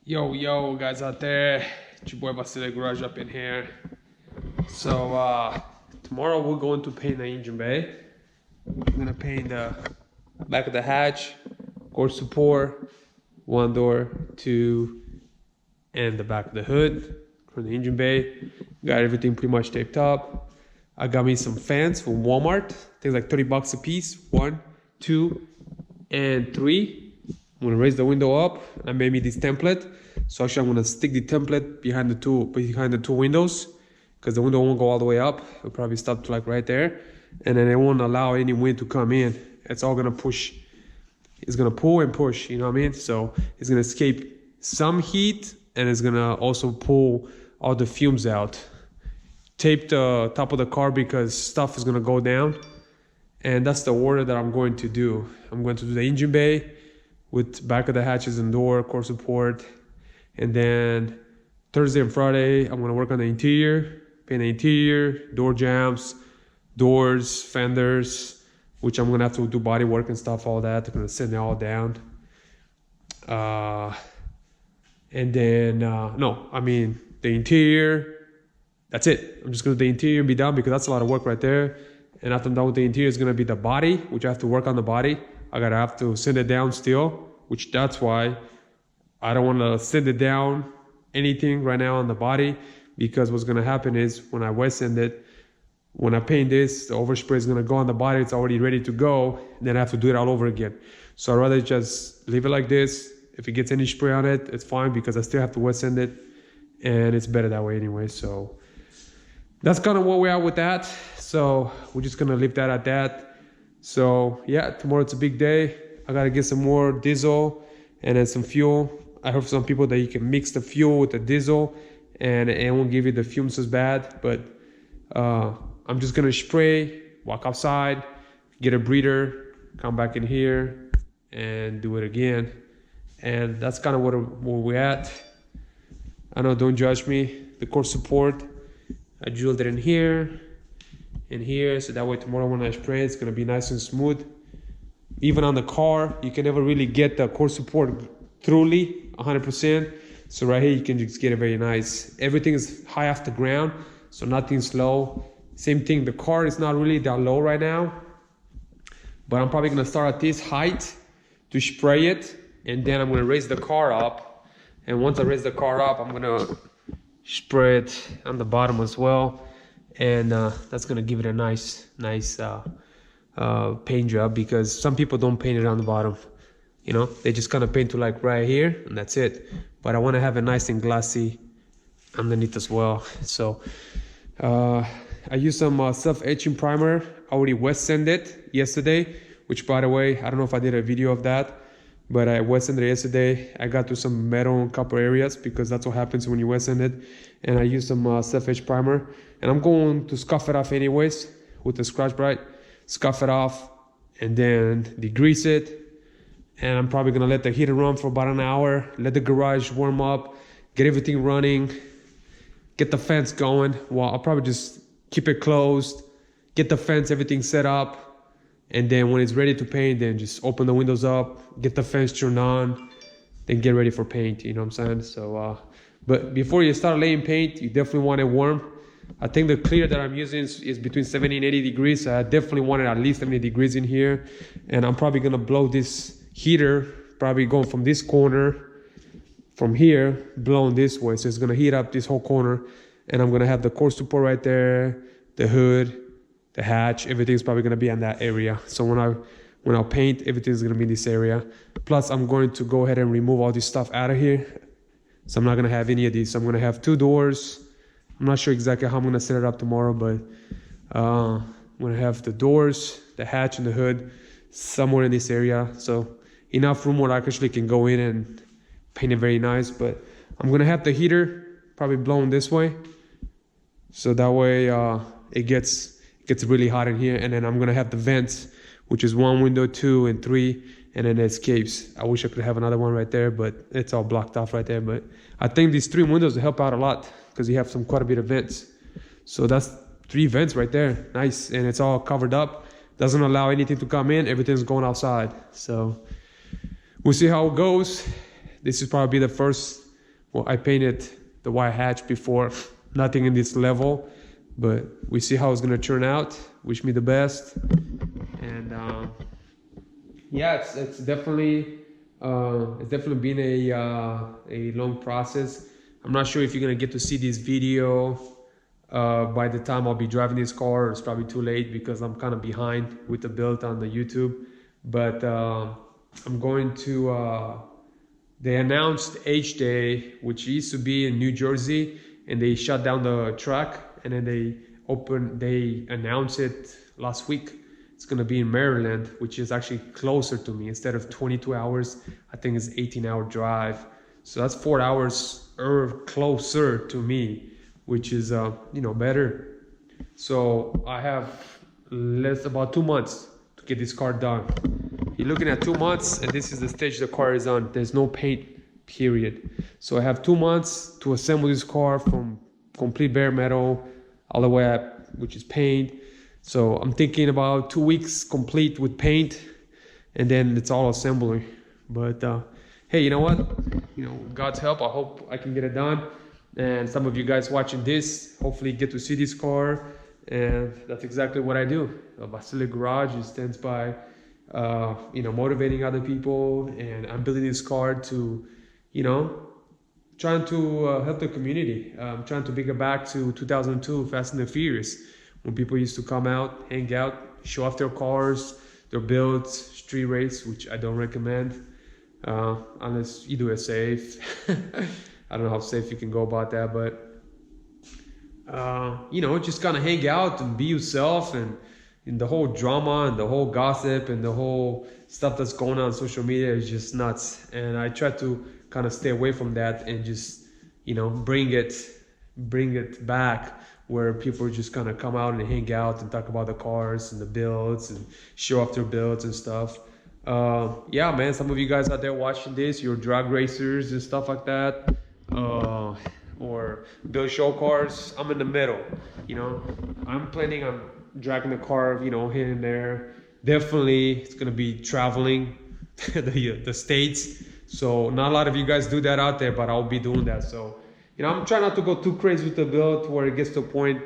Yo, guys out there, it's your boy Vasile Garage up in here. So tomorrow we're going to paint the engine bay. I'm gonna paint the back of the hatch, core support, one door, two, and the back of the hood for the engine bay. Got everything pretty much taped up. I got me some fans from Walmart. I think like 30 bucks a piece. 1, 2, and 3. I'm gonna raise the window up. I made me this template. So actually I'm gonna stick the template behind the two windows, because the window won't go all the way up. It'll probably stop to like right there. And then it won't allow any wind to come in. It's all gonna push. It's gonna pull and push, you know what I mean? So it's gonna escape some heat, and it's gonna also pull all the fumes out. Tape the top of the car because stuff is gonna go down. And that's the order that I'm going to do. I'm going to do the engine bay with back of the hatches and door, core support. And then Thursday and Friday, I'm gonna work on the interior, paint the interior, door jambs, doors, fenders, which I'm gonna have to do body work and stuff, all that. I'm gonna sand it all down. And then, the interior, that's it. I'm just gonna do the interior and be done, because that's a lot of work right there. And after I'm done with the interior, it's gonna be the body, which I have to work on the body. I gotta have to sand it down still, which that's why I don't wanna sand it down anything right now on the body, because what's gonna happen is when I wet sand it, when I paint this, the overspray is gonna go on the body, it's already ready to go, and then I have to do it all over again. So I'd rather just leave it like this. If it gets any spray on it, it's fine, because I still have to wet sand it, and it's better that way anyway. So that's kind of where we are with that. So we're just gonna leave that at that. So yeah, tomorrow it's a big day. I gotta get some more diesel and then some fuel. I heard from some people that you can mix the fuel with the diesel and it won't give you the fumes as bad. But I'm just gonna spray, walk outside, get a breather, come back in here and do it again. And that's kind of where we're at. I know, don't judge me. The core support, I drilled it in here. So that way tomorrow when I spray, it's gonna be nice and smooth. Even on the car, you can never really get the core support truly 100%. So right here, you can just get it very nice. Everything is high off the ground, so nothing's low. Same thing, the car is not really that low right now, but I'm probably gonna start at this height to spray it, and then I'm gonna raise the car up. And once I raise the car up, I'm gonna spray it on the bottom as well. And that's gonna give it a nice paint job, because some people don't paint it on the bottom, you know, they just kind of paint to like right here and that's it. But I want to have it nice and glossy underneath as well. So I used some self-etching primer. I already wet sanded it yesterday, which by the way, I don't know if I did a video of that, but I wet sanded it yesterday. I got to some metal and copper areas, because that's what happens when you wet sand it. And I used some self-etch primer, and I'm going to scuff it off anyways with the Scotch Brite. Scuff it off and then degrease it. And I'm probably gonna let the heater run for about an hour, let the garage warm up, get everything running, get the fence going. Well, I'll probably just keep it closed, get the fence, everything set up, and then when it's ready to paint, then just open the windows up, get the fence turned on, then get ready for paint, you know what I'm saying? So but before you start laying paint, you definitely want it warm. I think the clear that I'm using is between 70 and 80 degrees. So I definitely want it at least 70 degrees in here. And I'm probably gonna blow this heater, probably going from this corner, from here, blowing this way. So it's gonna heat up this whole corner. And I'm gonna have the core support right there, the hood, the hatch, everything's probably gonna be in that area. So when I paint, everything's gonna be in this area. Plus I'm going to go ahead and remove all this stuff out of here. So I'm not gonna have any of these. So I'm gonna have 2 doors. I'm not sure exactly how I'm gonna set it up tomorrow, but I'm gonna have the doors, the hatch, and the hood somewhere in this area. So enough room where I actually can go in and paint it very nice. But I'm gonna have the heater probably blown this way, so that way it gets really hot in here. And then I'm gonna have the vents, which is 1 window, 2, and 3. And then the escapes. I wish I could have another one right there, but it's all blocked off right there. But I think these 3 windows will help out a lot, because you have quite a bit of vents. So that's 3 vents right there. Nice. And it's all covered up. Doesn't allow anything to come in. Everything's going outside. So we'll see how it goes. This is probably the first well, I painted the white hatch before, nothing in this level, but we see how it's gonna turn out. Wish me the best. And yeah, it's definitely been a long process. I'm not sure if you're gonna get to see this video by the time I'll be driving this car. It's probably too late because I'm kind of behind with the build on the YouTube. But I'm going to they announced H Day, which used to be in New Jersey, and they shut down the track, and then they announced it last week. It's gonna be in Maryland, which is actually closer to me. Instead of 22 hours, I think it's 18-hour drive. So that's 4 hours closer to me, which is better. So I have about 2 months to get this car done. You're looking at 2 months, and this is the stage the car is on. There's no paint, period. So I have 2 months to assemble this car from complete bare metal all the way up, which is paint. So I'm thinking about 2 weeks complete with paint, and then it's all assembly. But hey, you know what? God's help, I hope I can get it done. And some of you guys watching this, hopefully get to see this car. And that's exactly what I do. Vasile Garage stands by motivating other people, and I'm building this car to, trying to help the community. I'm trying to bring it back to 2002, Fast and the Furious, when people used to come out, hang out, show off their cars, their builds, street race, which I don't recommend, unless you do it safe. I don't know how safe you can go about that, but just kind of hang out and be yourself, and in the whole drama and the whole gossip and the whole stuff that's going on social media is just nuts. And I try to kind of stay away from that and just, bring it back where people just kind of come out and hang out and talk about the cars and the builds and show off their builds and stuff. Yeah, man, some of you guys out there watching this, you're drag racers and stuff like that, or build show cars. I'm in the middle. I'm planning on dragging the car, here and there. Definitely, it's gonna be traveling the states. So not a lot of you guys do that out there, but I'll be doing that. So, I'm trying not to go too crazy with the build where it gets to a point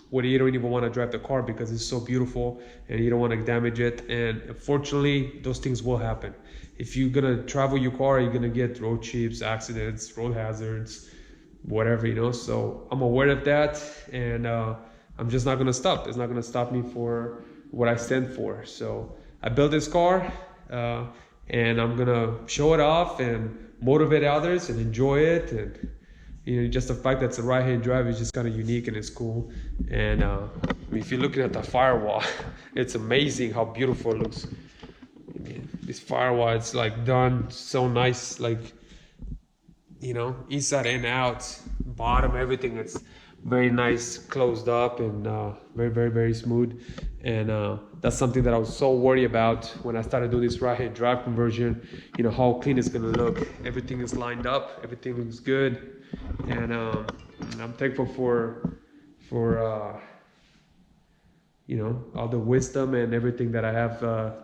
where you don't even want to drive the car because it's so beautiful and you don't want to damage it. And unfortunately, those things will happen. If you're gonna travel your car, you're gonna get road chips, accidents, road hazards, whatever, So I'm aware of that, and I'm just not gonna stop. It's not gonna stop me for what I stand for. So I built this car, and I'm gonna show it off and motivate others and enjoy it. And just the fact that it's a right-hand drive is just kind of unique and it's cool. And if you're looking at the firewall, it's amazing how beautiful it looks. This firewall, it's like done so nice, like inside and out, bottom, everything. It's very nice, closed up, and very, very, very smooth. And that's something that I was so worried about when I started doing this right-hand drive conversion. How clean it's gonna look. Everything is lined up. Everything looks good. And I'm thankful for all the wisdom and everything that I have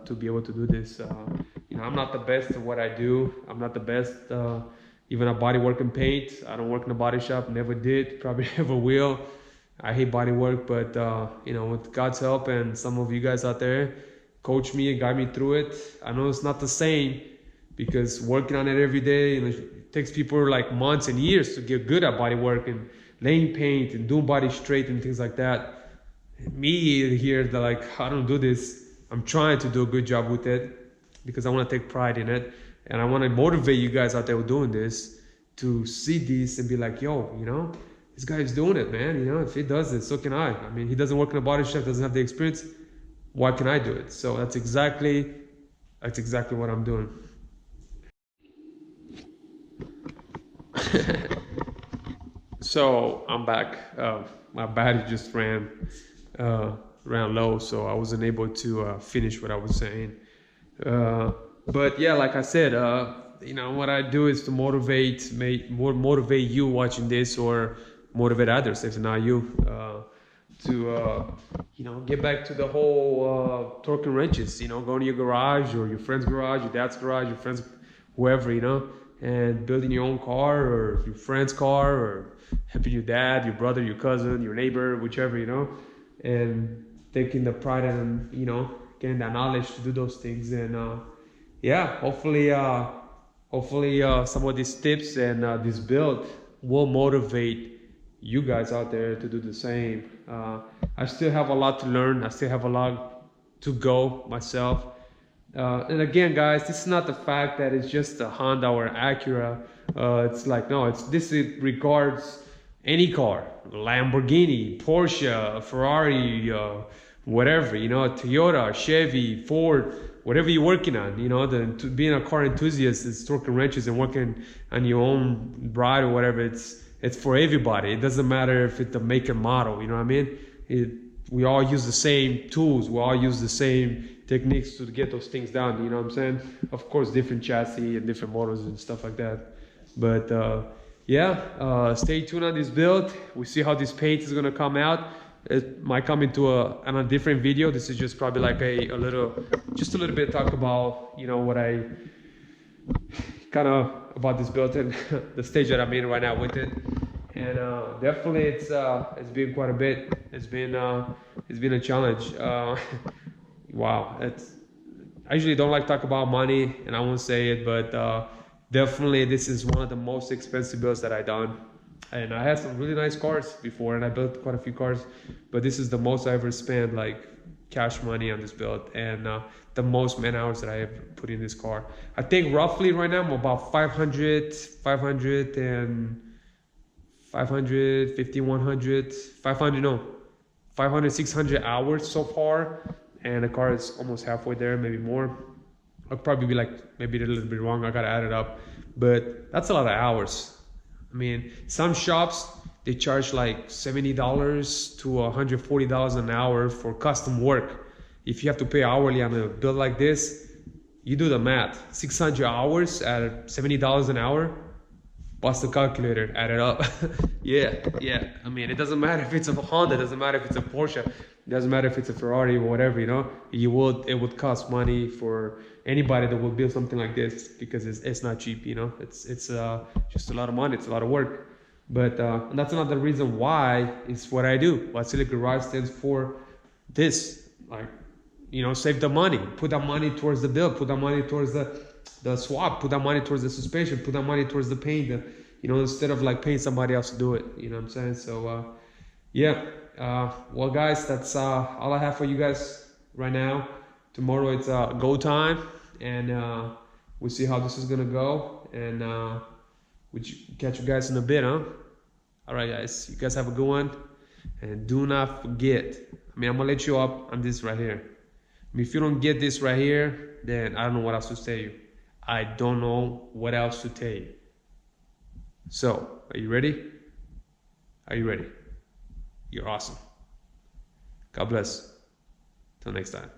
to be able to do this. I'm not the best at what I do. I'm not the best even at body work and paint. I don't work in a body shop, never did, probably never will. I hate body work, but with God's help and some of you guys out there coach me and guide me through it. I know it's not the same because working on it every day, it takes people like months and years to get good at body work and laying paint and doing body straight and things like that. Me here, I don't do this. I'm trying to do a good job with it because I want to take pride in it. And I want to motivate you guys out there doing this to see this and be like, yo, this guy's doing it, man. If he does it, so can I. I mean, he doesn't work in a body shop, doesn't have the experience. Why can I do it? So that's exactly what I'm doing. So I'm back. My battery just ran low, so I wasn't able to finish what I was saying. But yeah, like I said, what I do is to motivate you watching this, or motivate others if not you, to get back to the whole torque and wrenches. Go to your garage or your friend's garage, your dad's garage, your friend's, whoever, and building your own car or your friend's car or helping your dad, your brother, your cousin, your neighbor, whichever, you know, and taking the pride and, you know, getting that knowledge to do those things. And yeah, hopefully some of these tips and this build will motivate you guys out there to do the same. I still have a lot to learn. I still have a lot to go myself. And again, guys, this is not the fact that it's just a Honda or an Acura. It's like, no, it regards any car, Lamborghini, Porsche, Ferrari, whatever, you know, Toyota, Chevy, Ford, whatever you're working on, you know, being a car enthusiast is torquing wrenches and working on your own ride or whatever. It's for everybody. It doesn't matter if it's the make and model, you know what I mean? We all use the same tools. We all use the same techniques to get those things done, you know what I'm saying? Of course, different chassis and different models and stuff like that. But yeah, stay tuned on this build. We see how this paint is gonna come out. It might come into a different video. This is just probably like a little bit talk about, you know, what I kind of about this build and the stage that I'm in right now with it. And definitely it's been quite a bit. It's been a challenge. Wow, I usually don't like to talk about money, and I won't say it, but definitely this is one of the most expensive builds that I've done. And I had some really nice cars before, and I built quite a few cars, but this is the most I ever spent like cash money on this build, and the most man hours that I ever put in this car. I think roughly right now I'm about 500, 600 hours so far. And the car is almost halfway there, maybe more. I'll probably be like maybe a little bit wrong. I gotta add it up, but that's a lot of hours. I mean, some shops they charge like $70 to $140 an hour for custom work. If you have to pay hourly on a build like this, you do the math. 600 hours at $70 an hour. Bust the calculator, add it up. yeah. I mean, it doesn't matter if it's a Honda, it doesn't matter if it's a Porsche, it doesn't matter if it's a Ferrari or whatever, you know. It would cost money for anybody that will build something like this, because it's not cheap, you know. It's just a lot of money, it's a lot of work. But and that's another reason why it's what I do. Vasile Garage stands for this, like, you know, save the money, put that money towards the build, put that money towards the swap, put that money towards the suspension, put that money towards the paint, you know, instead of like paying somebody else to do it, you know what I'm saying? So yeah, well guys, that's all I have for you guys right now. Tomorrow it's go time, and we'll see how this is gonna go, and we'll catch you guys in a bit, huh? All right guys, you guys have a good one, and do not forget, I mean, I'm gonna let you up on this right here. I mean, if you don't get this right here, then I don't know what else to tell you. I don't know what else to tell you. So, are you ready? Are you ready? You're awesome. God bless. Till next time.